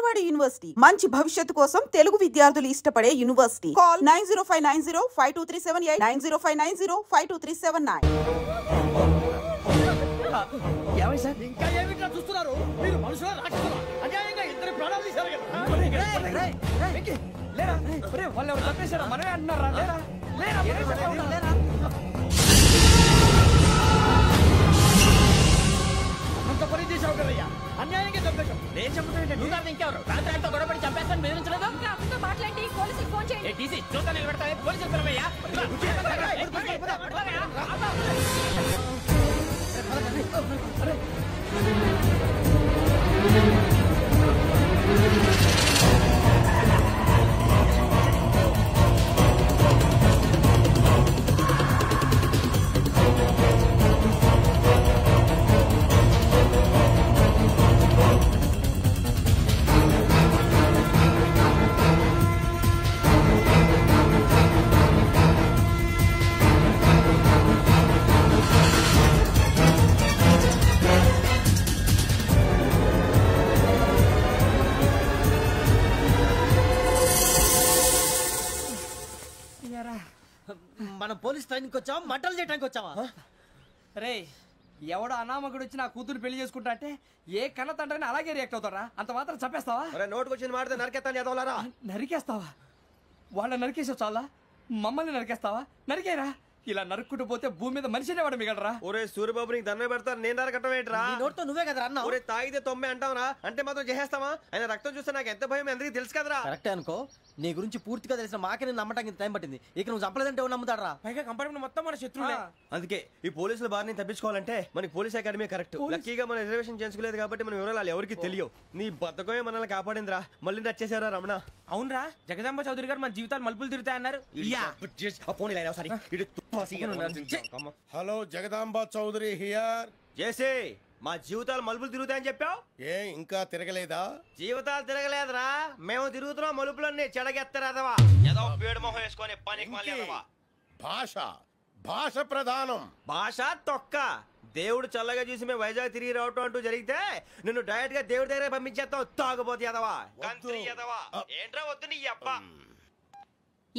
Vijayawada university మంచి భవిష్యత్తు కోసం తెలుగు విద్యార్థులు ఇష్టపడే యూనివర్సిటీ. కాల్ 9059052378 9059052379. ఏమై సార్ ఇంకా ఏమిట్లా చూస్తున్నారు మీరు? మనుషుల రాక్షసులా అన్యాయంగా ఇద్దరు ప్రాణాలు తీశారు కదా. లేరా వాళ్ళు ఎవరు చంపేశారా? మనమే అంటున్నారా? లేరా లేరా అంత పని చేసావు కదయ్యా, అన్యాయంగా చంపేశావు. నేను చంపుతానంటే నువ్వు కాదు ఇంకెవరు? రాత్రి ఆయనతో గొడవపడి చంపేస్తాను బెదిరించలేదు. మాట్లాడి పోలీసులకు ఫోన్ చేయండి. టీసీ చూస్తా నిలబెడతా పోలీసులు పిలవయ్యా. మనం పోలీస్ ట్రైనింగ్కి వచ్చావా మంటలు చేయడానికి వచ్చావా? రే ఎవడో అనామకుడు వచ్చి నా కూతురు పెళ్లి చేసుకుంటా అంటే ఏ కన్న తండ్రిని అలాగే రియాక్ట్ అవుతారా? అంత మాత్రం చంపేస్తావా? నోటుకు వచ్చింది మాడితే నరికేస్తాను చదవాలరా. నరికేస్తావా? వాళ్ళని నరికేసావు చాలా, మమ్మల్ని నరికేస్తావా? నరికేరా. ఇలా నరుక్కుంటూ పోతే భూమి మీద మనిషినే వాడు మిగలరా. ఒరే సూర్యబాబు నీకు దండ పెడతారు, నేను నరకటం ఏంట్రా? నోటితో నువ్వే కదా అన్నా. ఒరే తాగితే తొమ్మే అంటావరా? అంటే మాత్రం చేసేస్తావా? ఆయన రక్తం చూస్తే నాకు ఎంత భయం అందరికీ తెలుసు కదరా. కరెక్టే అనుకో, నీ గురించి పూర్తిగా తెలిసిన మాకే నేను నమ్మటానికి టైం పట్టింది. ఇక నువ్వు చంపలేదంటే ఎవరు నమ్ముతాడరా? పైగా కంపార్ట్మెంట్ మొత్తం మన శత్రువులే. అందుకే ఈ పోలీసుల బారిని తప్పించుకోవాలంటే మనకి పోలీస్ అకాడమీ కరెక్ట్. లక్కీగా మన రిజర్వేషన్ చేసుకోలేదు కాబట్టి మన వివరాలు ఎవరికి తెలియవు. నీ బతకమే మనల్ని కాపాడిందిరా. మళ్ళీ నచ్చేసారా రమణ? అవునరా, జగదాంబ చౌదరి గారు మన జీవితాలు మలుపులు తిరుగుతాయన్నారు. Hello, Jagadamba Chowdary here. చేసే మా జీవితాలు మలుపులు తిరుగుతాయని చెప్పావు. ఏ ఇంకా తిరగలేదా? జీవితాలు తిరగలేదురా, మేము తిరుగుతున్నాం మలుపులన్నీ. చెడగెత్తరాదవా ఏదో పేడు మొహం వేసుకొని పనికి మళ్ళీ భాష భాష ప్రధానం. భాష తొక్క. దేవుడు చల్లగా చూసి మేము వైజాగ్ తిరిగి రావటం అంటూ జరిగితే నిన్ను డైరెక్ట్ గా దేవుడి దగ్గర పంపించేస్తావు. తాగబోతు ఎదవా, కంత్రి ఎదవా. ఏంట్రా వద్దు నీ అబ్బా.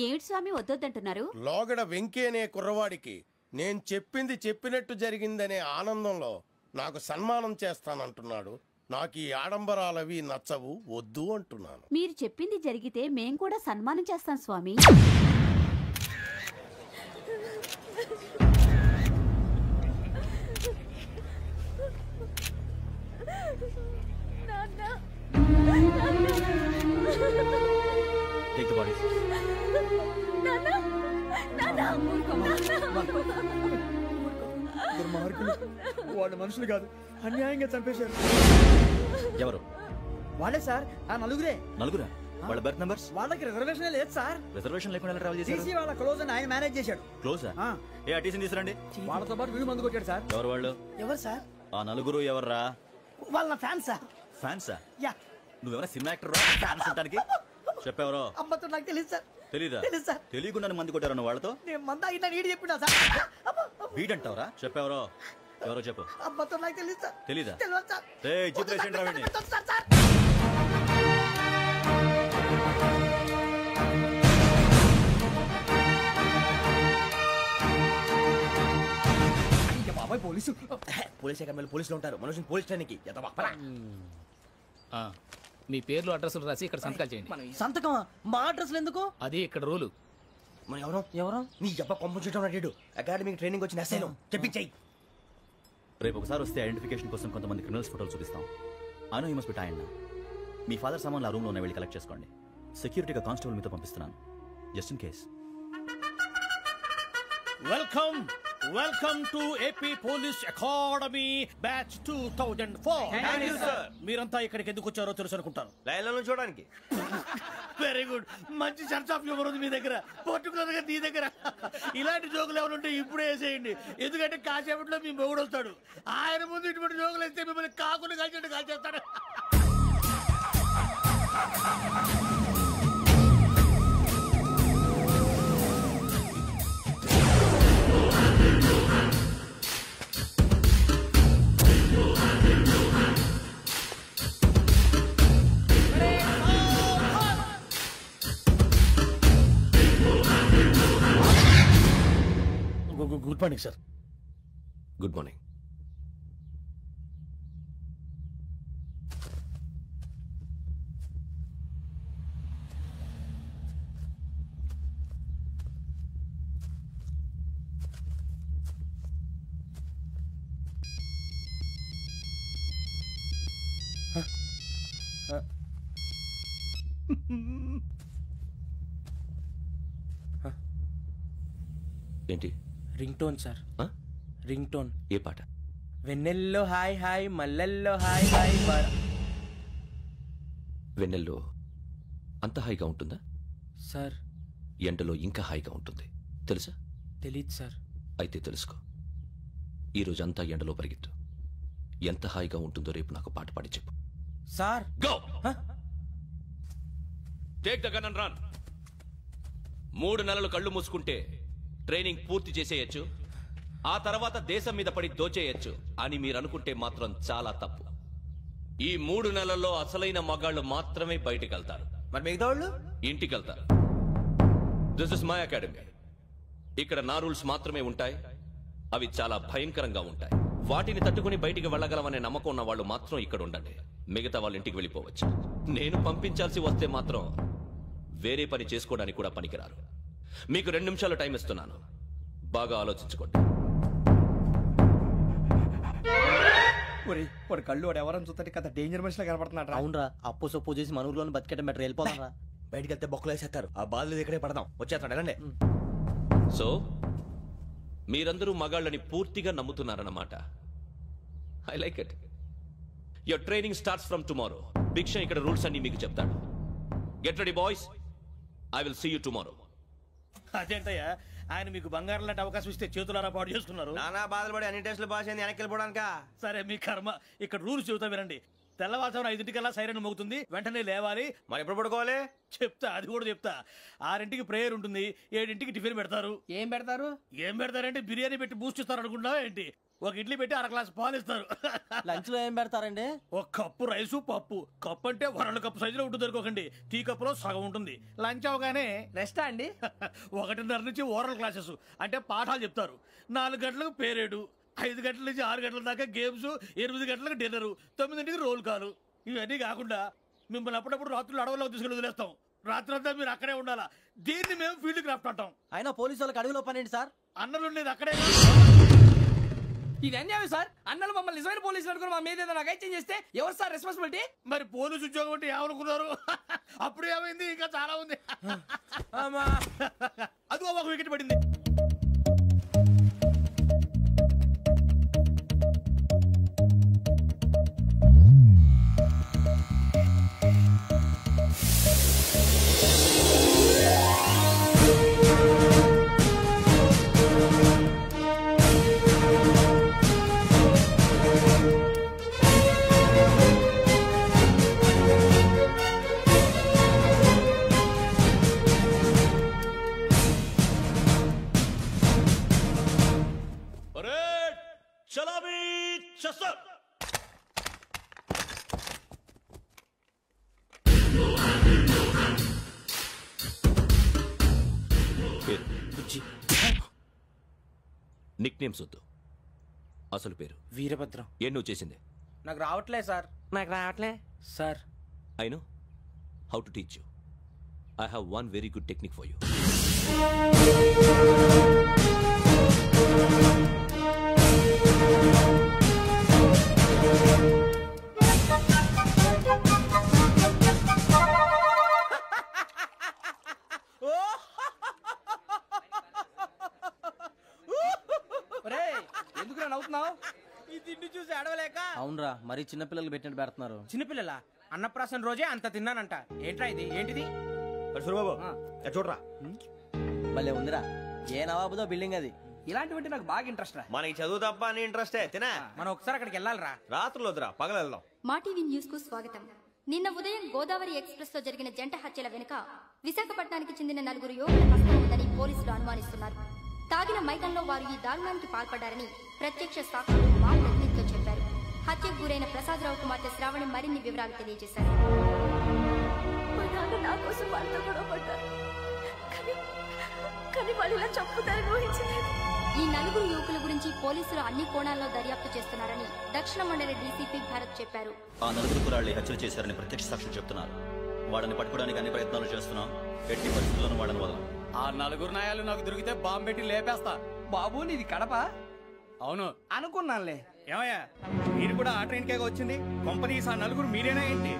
ఏమిటి స్వామి వద్దంటున్నారు? లోగడ వెంకీ అనే కుర్రవాడికి నేను చెప్పింది చెప్పినట్టు జరిగిందనే ఆనందంలో నాకు సన్మానం చేస్తానంటున్నాడు. నాకు ఈ ఆడంబరాలవి నచ్చవు, వద్దు అంటున్నాను. మీరు చెప్పింది జరిగితే మేం కూడా సన్మానం చేస్తాం స్వామి. వాళ్ళు మనుషులు కాదు, అన్యాయంగా చంపేశారు. ఎవరు? వాళ్ళే సార్, ఆ నలుగురే. నలుగురా? వాళ్ళ బర్త్ నంబర్స్? వాళ్ళకి రిజర్వేషన్ లేదు సార్. రిజర్వేషన్ లేకుండా ట్రావెల్ చేశారు? టీసీ వాళ్ళ క్లోజ్ అని ఆయన మేనేజ్ చేశాడు. క్లోజా? ఏ ఆ టీసీని తీసుకురండి. వాళ్ళతో పాటు వీడు మందు కొట్టాడు సార్. ఎవరు వాళ్ళు? ఎవరు సార్? ఆ నలుగురు ఎవర్రా? వాళ్ళ ఫ్యాన్స్ సార్. ఫ్యాన్సా? యా. నువ్వెవరా సినిమా యాక్టర్ రా? ఫ్యాన్స్ అంటానికి చెప్పేవరో? అమ్మతో నాకు తెలియదు సార్. తెలీదా? తెలుసు సార్. తెలియకుండా మంది కొట్టారు వాళ్ళతో? నేను మంద అయినా నీడు చెప్పినా సార్. వీడంటావరా? చెప్పేవరో? ఎవరో చెప్పు. అమ్మతో నాకు తెలియదు సార్. తెలీదా? తెలియదు సార్. చిత్రేషన్ రావండి. బాబాయ్ పోలీసు. పోలీస్ అకాడమీలో పోలీసులు ఉంటారు. మనుషులు పోలీస్ ట్రైనింగ్కి ఎదవా. మీ పేర్లు అడ్రస్లు రాసి ఇక్కడ సంతకాలు చేయండి. సంతకమా? మా అడ్రస్లు ఎందుకు? అది ఇక్కడ రూలు. మనం ఎవరో నీ అబ్బా పంపించడం అడిగాడు. అకాడమిక్ ట్రైనింగ్ వచ్చిన అసైన్ చెప్పించాయి. రేపు ఒకసారి వస్తే ఐడెంటిఫికేషన్ కోసం కొంతమంది క్రిమినల్స్ ఫోటోలు చూపిస్తాం. Anu you must be tired. మీ ఫాదర్ సామాన్లు ఆ రూమ్లో ఉన్న వెళ్ళి కలెక్ట్ చేసుకోండి. సెక్యూరిటీగా కానిస్టేబుల్ మీతో పంపిస్తున్నాను, just in case. Welcome to AP police academy batch 2004. మీరంతా ఇక్కడికి ఎందుకు వచ్చారో తెలుసు అనుకుంటాను. లైన్లో చూడడానికి. వెరీ గుడ్, మంచి సెన్స్ ఆఫ్ హ్యూమర్ ఉంది మీ దగ్గర, పర్టికులర్ గా నీ దగ్గర. ఇలాంటి జోకులు ఎవరు ఉంటే ఇప్పుడే వేసేయండి, ఎందుకంటే కాసేపట్లో మీ మొగుడు వస్తాడు. ఆయన ముందు ఇటువంటి జోకులు వేస్తే మిమ్మల్ని కాకుండా కాల్చేట్టు కాల్చేస్తాడు. Good morning sir. Good morning. ఏంటి? Ring tone sir. Ring tone. ఏ పాట? వెన్నెల్లో హాయ్ హాయ్ మల్లెల్లో హాయ్ హాయ్. వెన్నెల్లో అంత హాయిగా ఉంటుందా సార్? ఎండలో ఇంకా హాయిగా ఉంటుంది తెలుసా? తెలీదు సార్. అయితే తెలుసుకో. ఈరోజు అంతా ఎండలో పరిగెత్తు. ఎంత హాయిగా ఉంటుందో రేపు నాకు పాట పాడి చెప్పు. Sir go. Take the gun and run. 3 నెలలు కళ్ళు మూసుకుంటే ట్రైనింగ్ పూర్తి చేసేయచ్చు, ఆ తర్వాత దేశం మీద పడి దోచేయచ్చు అని మీరు అనుకుంటే మాత్రం చాలా తప్పు. ఈ 3 నెలల్లో అసలైన మగాళ్ళు మాత్రమే బయటికి వెళ్తారు. మరి మిగతా వాళ్ళు ఇంటికి వెళ్తారు. This is my academy. ఇక్కడ నా రూల్స్ మాత్రమే ఉంటాయి. అవి చాలా భయంకరంగా ఉంటాయి. వాటిని తట్టుకుని బయటికి వెళ్ళగలమనే నమ్మకం ఉన్న వాళ్ళు మాత్రం ఇక్కడ ఉండండి. మిగతా వాళ్ళు ఇంటికి వెళ్ళిపోవచ్చు. నేను పంపించాల్సి వస్తే మాత్రం వేరే పని చేసుకోవడానికి కూడా పనికిరారు. మీకు 2 నిమిషాలు టైం ఇస్తున్నాను. బాగా ఆలోచించుకోండి. వాడు కళ్ళు వాడు ఎవరని చూస్తే కదా డేంజర్ మనిషిలో కనపడుతున్నాడు. అవునరా, అప్పు సొప్పు చేసి మన ఊర్లో బతికేట బెటర్. వెళ్ళిపోతారా? బయటికి వెళ్తే బొక్కలు వేసేస్తారు. ఆ బాధలు ఇక్కడే పడదాం. వచ్చేస్తాడు ఎలాండి. సో మీరందరూ మగాళ్ళని పూర్తిగా నమ్ముతున్నారన్నమాట. I like it. Your training starts from tomorrow. Bhiksha ఇక్కడ రూల్స్ అన్ని మీకు చెప్తాడు. Get ready boys. I will see you tomorrow. అదేంటయ్యా, ఆయన మీకు బంగారం లాంటి అవకాశం ఇస్తే చేతులారా పాటు చేసుకున్నారు. నానా బాధలు పడి అన్ని టెస్టులు పాస్ అయింది, వెనక్కి వెళ్ళిపోవడానికా? సరే మీ కర్మ. ఇక్కడ రూల్స్ చెబుతా వినండి. తెల్లవారుజామున 5 సైరన్ మోగుతుంది, వెంటనే లేవాలి. మరి ఎప్పుడు పడుకోవాలి? చెప్తా, అది కూడా చెప్తా. 6 ప్రేయర్ ఉంటుంది, 7 టిఫిన్ పెడతారు. ఏం పెడతారు? ఏం పెడతారంటే బిర్యానీ పెట్టి బూస్ట్ ఇస్తారు అనుకుంటున్నావా ఏంటి? ఒక ఇడ్లీ పెట్టి 1/2 గ్లాస్ పాలు ఇస్తారు. లంచ్ లో ఏం పెడతారండి? ఒక కప్పు రైసు పప్పు. కప్పు అంటే 1/2 కప్పు సైజులో ఉంటుంది అనుకోకండి. టీ కప్పులో సగం ఉంటుంది. లంచ్ అవగానే రెస్టా అండి? 1:30 నుంచి ఓరల్ క్లాసెస్ అంటే పాఠాలు చెప్తారు. 4 గంటలకు పేరేడు, 5 గంటల నుంచి 6 గంటల దాకా గేమ్స్, 8 గంటలకు డిన్నర్, 9 రోల్ కాలు. ఇవన్నీ కాకుండా మిమ్మల్ని అప్పుడప్పుడు రాత్రులు అడవుల్లో తీసుకెళ్ళి వదిలేస్తాం. రాత్రంతా మీరు అక్కడే ఉండాలా. దీన్ని మేము ఫీల్డ్ క్రాఫ్ట్ అంటాం. అయినా పోలీసు వాళ్ళకి అడవిలో పని ఏంటి సార్? అన్నలు ఉండేది అక్కడే. ఇది అన్యాయం సార్. అన్నలు మమ్మల్ని నిజమైన పోలీసులు అనుకుని మా మీద ఏదైనా అగైత్యం చేస్తే ఎవరు సార్ రెస్పాన్సిబిలిటీ? మరి పోలీసు ఉద్యోగం అంటే ఏమనుకున్నారు? అప్పుడు ఏమైంది? ఇంకా చాలా ఉంది. అదిగో ఒక వికెట్ పడింది. నిక్ నేమ్స్ వద్దు, అసలు పేరు. వీరభద్రం. ఏం నువ్వు చేసింది? నాకు రావట్లే సార్. నాకు రావట్లే sir. I know how to teach you. I have one very good technique for you. ఎందుకు నవ్వుతున్నావు? ఈ తిండి చూసి అడవలేక. అవునరా, మరి చిన్నపిల్లలు పెట్టినట్టు పెడుతున్నారు. చిన్నపిల్లల అన్నప్రాసన రోజే అంత తిన్నానంట. ఏంట్రా ఇది? ఏంటిది? బాబు చూడరా, భలే ఉందిరా. ఏ నవాబుదో బిల్డింగ్ అది. ఇలాంటివంటే నాకు బాగా ఇంట్రెస్ట్ రా. మనకి చదువు తప్ప అని ఇంట్రెస్టే. తినా మనం ఒకసారి అక్కడికి వెళ్ళాలిరా. రాత్రులు వద్దురా, పగలు వెళ్దాం. మా టీవీ న్యూస్ కు స్వాగతం. నిన్న ఉదయం గోదావరి ఎక్స్ప్రెస్ లో జరిగిన జంట హత్యల వెనుక విశాఖపట్నానికి చెందిన 4 యువకుల హస్తం ఉందని పోలీసులు అనుమానిస్తున్నారు. తాగిన మైకంలో వారు ఈ దారుణానికి పాల్పడ్డారని ప్రత్యక్ష సాక్షులు మా ప్రతినిధితో చెప్పారు. హత్యకు గురైన ప్రసాదరావు కుమార్తె శ్రావణి మరిన్ని వివరాలు తెలియజేశారు. మా నాన్న నా కోసం వాళ్ళతో గొడవ పడ్డారు, కానీ వాళ్ళు ఇలా చంపుతారని ఊహించలేదు. ఈ నలుగురు యువకుల గురించి పోలీసులు అన్ని కోణాల్లో దర్యాప్తు చేస్తున్నారని దక్షిణ మండలి డీసీపీ భరత్ చెప్పారు. ఆ నలుగురు కురాళ్ళు హత్యలు చేశారని ప్రత్యక్ష సాక్షులు చెప్తున్నారు. వాళ్ళని పట్టుకోవడానికి అన్ని ప్రయత్నాలు చేస్తున్నాం. ఎట్టి పరిస్థితుల్లోనూ వాళ్ళని వదలం. ఆ నలుగురు నాయాలు నాకు దొరికితే బాంబు పెట్టి లేపేస్తా. బాబు నీది కడప? అవును అనుకున్నానులే. ఏమయ్యా మీరు కూడా ఆ ట్రైన్ కేగా వచ్చింది? కొంపదీసి ఆ నలుగురు మీరేనా ఏంటి?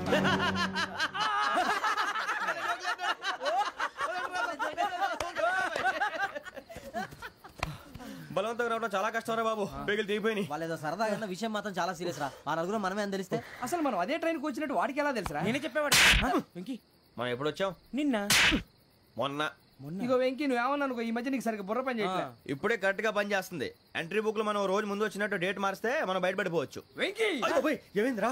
బలవంతంగా రావడం చాలా కష్టం రా బాబు. బేగులు దిగిపోయినాయి. వాళ్ళేదో సరదాగా విషయం మాత్రం చాలా సీరియస్ రా. ఆ నలుగురు మనమే అని తెలిస్తే అసలు మనం అదే ట్రైన్కి వచ్చినట్టు వాడికి ఎలా తెలుసురా? నేనే చెప్పేవాడు. మనం ఎప్పుడు వచ్చాం? నిన్న మొన్న. ఇగో వెంకీ నువ్వేమన్నా అనుకో, ఈ మధ్య నీకు సరిగ్గా బుర్ర పని చేయట్లేదు. ఇప్పుడే కరెక్ట్ గా పని చేస్తుంది. ఎంట్రీ బుక్ లో మనం రోజు ముందు వచ్చినట్టు డేట్ మారిస్తే మనం బయటపడిపోవచ్చు. వెంకీ ఏమైందిరా?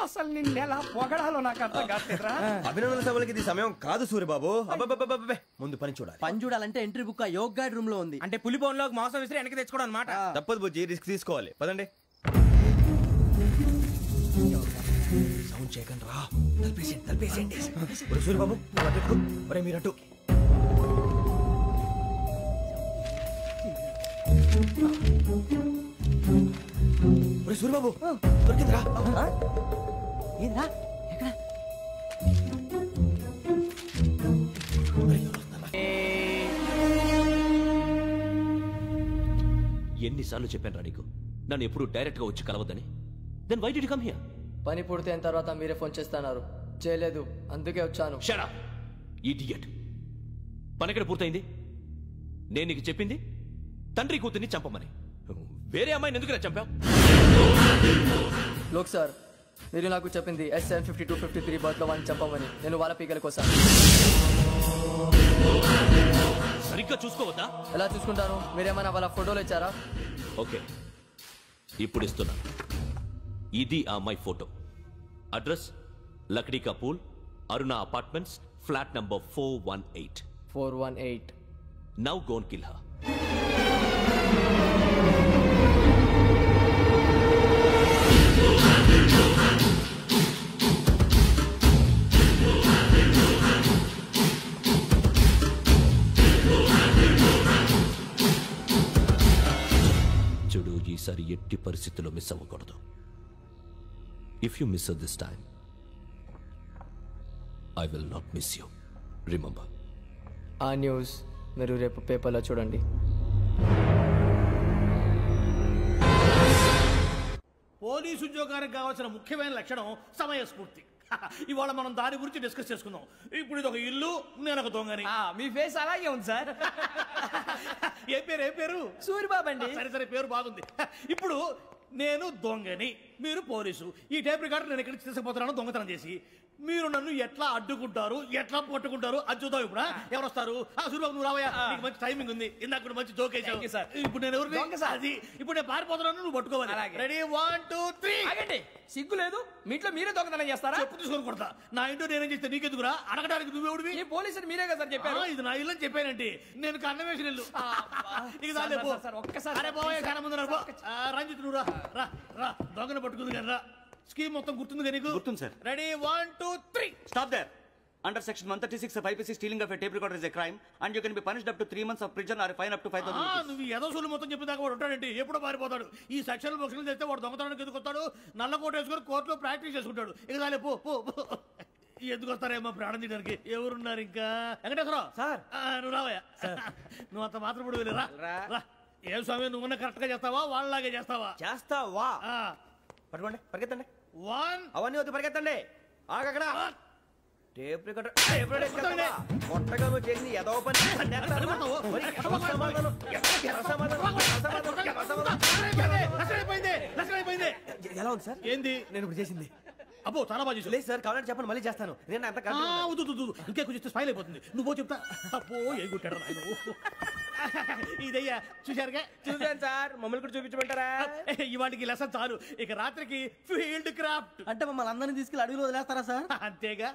అసలు నిన్న ఎలా పొగడాలో నాకు అర్థం కాట్లేదురా. అభినందన సభలకి ఇది సమయం కాదు సూర్యబాబు. అబ్బబ్బబ్బబ్బబ్బే, ముందు పని చూడాలి. పని చూడాలంటే ఎంట్రీ బుక్ యోగ్ గైడ్ రూమ్ లో ఉంది. అంటే పులి బోన్ లోకి మాంసం విసిరి వెనక్కి తెచ్చుకోవడం అనమాట. తప్పదు బుజ్జి, రిస్క్ తీసుకోవాలి. పదండి. సౌండ్ చేయకండి రా. తలపేసేయండి. సూర్యబాబు ఒరే మీరట్టు. సూర్యబాబు దొరికిందిరా. ఏంద్రా ఎక్కడ? ఎన్నిసార్లు చెప్పాను రా నీకు నన్ను ఎప్పుడు డైరెక్ట్ గా వచ్చి కలవద్దని? Then why did you come here? పని పూర్తయిన తర్వాత మీరే ఫోన్ చేస్తున్నారు. చేయలేదు, అందుకే వచ్చాను. Shut up idiot. పని ఎక్కడ పూర్తయింది? నేను నీకు చెప్పింది తండ్రి కూతుర్ని చంపమని. వేరే అమ్మాయిని ఎందుకు చంపావు? లోక్ సార్, మీరు నాకు చెప్పింది SN 5253 బర్త్ లో వాడిని చంపమని. నేను వాళ్ళ పీకల కోసం. సరిగ్గా చూసుకోవద్దా? ఎలా చూసుకుంటాను? మీరేమైనా వాళ్ళ ఫోటోలు ఇచ్చారా? ఓకే, ఇప్పుడు ఇస్తున్నా. ఇది ఆ అమ్మాయి ఫోటో. అడ్రస్ లక్డీ కా pool, Aruna apartments, flat number 418. 418. Now go and kill her. చూడు, ఈసారి ఎట్టి పరిస్థితుల్లో మిస్ అవ్వకూడదు. If you miss this time I will not miss you. Remember. ఆ న్యూస్ మీరు రేపు పేపర్లో చూడండి. పోలీసు ఉద్యోగానికి కావాల్సిన ముఖ్యమైన లక్షణం సమయస్ఫూర్తి. ఇవాళ మనం దాని గురించి డిస్కస్ చేసుకుందాం. ఇప్పుడు ఇది ఒక ఇల్లు, నేను ఒక దొంగని. మీ ఫేస్ అలాగే ఉంది సార్. ఏ పేరు? సూర్యబాబు అండి. సరే పేరు బాగుంది. ఇప్పుడు నేను దొంగని, మీరు పోలీసు. ఈ టైప్ రికార్డు నేను ఎక్కడికి తీసుకుపోతున్నాను దొంగతనం చేసి. మీరు నన్ను ఎట్లా అడ్డుకుంటారు, ఎట్లా పట్టుకుంటారు అది చూద్దాం. ఇప్పుడు ఎవరు వస్తారు? సూర్యబాబు నువ్వు రావయ్యా, నీకు మంచి టైమింగ్ ఉంది. ఇందాక మంచి జోక్ వేసావు. ఇప్పుడు నేను ఎవరు? అది ఇప్పుడు నేను పారిపోతున్నాను, నువ్వు పట్టుకోవాలి. రెడీ 1 2 3. ఆగండి, సిగ్గు లేదు? మీ ఇంట్లో మీరే దొంగతనం చేస్తారా? చెప్పు తీసుకొని కొడతా. నా ఇంట్లో నేనేం చేస్తే నీకెందుకురా? అడగడానికి నువ్వెవడివి? ఈ పోలీసులు మీరే కదా సార్ చెప్పారు. ఇది నా ఇల్లు అని చెప్పానండి. నేను కన్న వేసిన ఇల్లు. ఒక్కసారి రంజిత్ నువ్వు రా. దొంగను పట్టుకుంది కానీ రా. స్కీమ్ మొత్తం గుర్తుంది నీకు? గుర్తుంది sir. Ready 1 2 3. Stop there. Under section 136 of IPC, stealing of a tape recorder is a crime and you can be punished up to 3 months of prison or a fine up to 5,000 rupees. నువ్వు ఏదో సొల్లు మొత్తం చెప్పేదాకా వాడు ఉంటాడండి. ఎప్పుడో పారిపోతాడు. ఈ సెక్షన్ బుక్స్లు చేస్తే వాడు దొంగతనానికి ఎందుకు వస్తాడు? నల్ల కోట వేసుకొని కోర్టులో ప్రాక్టీస్ చేసుకుంటాడు. ఇక చాలే పో. ఎందుకు వస్తారేమో ప్రాణం తీయడానికి. ఎవరున్నారు ఇంకా? వెంకటేశ్వరరావు సార్, నువ్వు రావయ్యా. నువ్వు అంత మాత్రం ఇప్పుడు వెళ్ళి రా. ఏం స్వామి, నువ్వున్న కరెక్ట్ గా చేస్తావా వాళ్ళలాగే చేస్తావా? పట్టుకోండి, పరిగెత్తండి. 1. అవన్నీ వద్దు, పరిగెత్తండి. ఆగక్కడ టేప్ రికార్డర్ కొత్తగా నువ్వు చేసింది ఏదో పని. ఎలా ఉంది సార్? ఏంది నేను ఇప్పుడు చేసింది? అబ్బో చాలా బాగా చేసి. లేదు సార్, కావాలంటే చెప్పండి, మళ్ళీ చేస్తాను. నేను అంత ఇంకే కొంచెం స్మైల్ అయిపోతుంది. నువ్వు చెప్తా. అబ్బో ఏ గుట్టాడు నాయన. ఇదయ్యా చూశారుగా? చూసాను సార్. మమ్మల్ని కూడా చూపించమంటారా? ఇవాటికి లెసన్ చాలు. ఇక రాత్రికి ఫీల్డ్ క్రాఫ్ట్. అంటే మమ్మల్ని అందరినీ తీసుకెళ్ళి అడుగులో వదిలేస్తారా సార్? అంతేగా.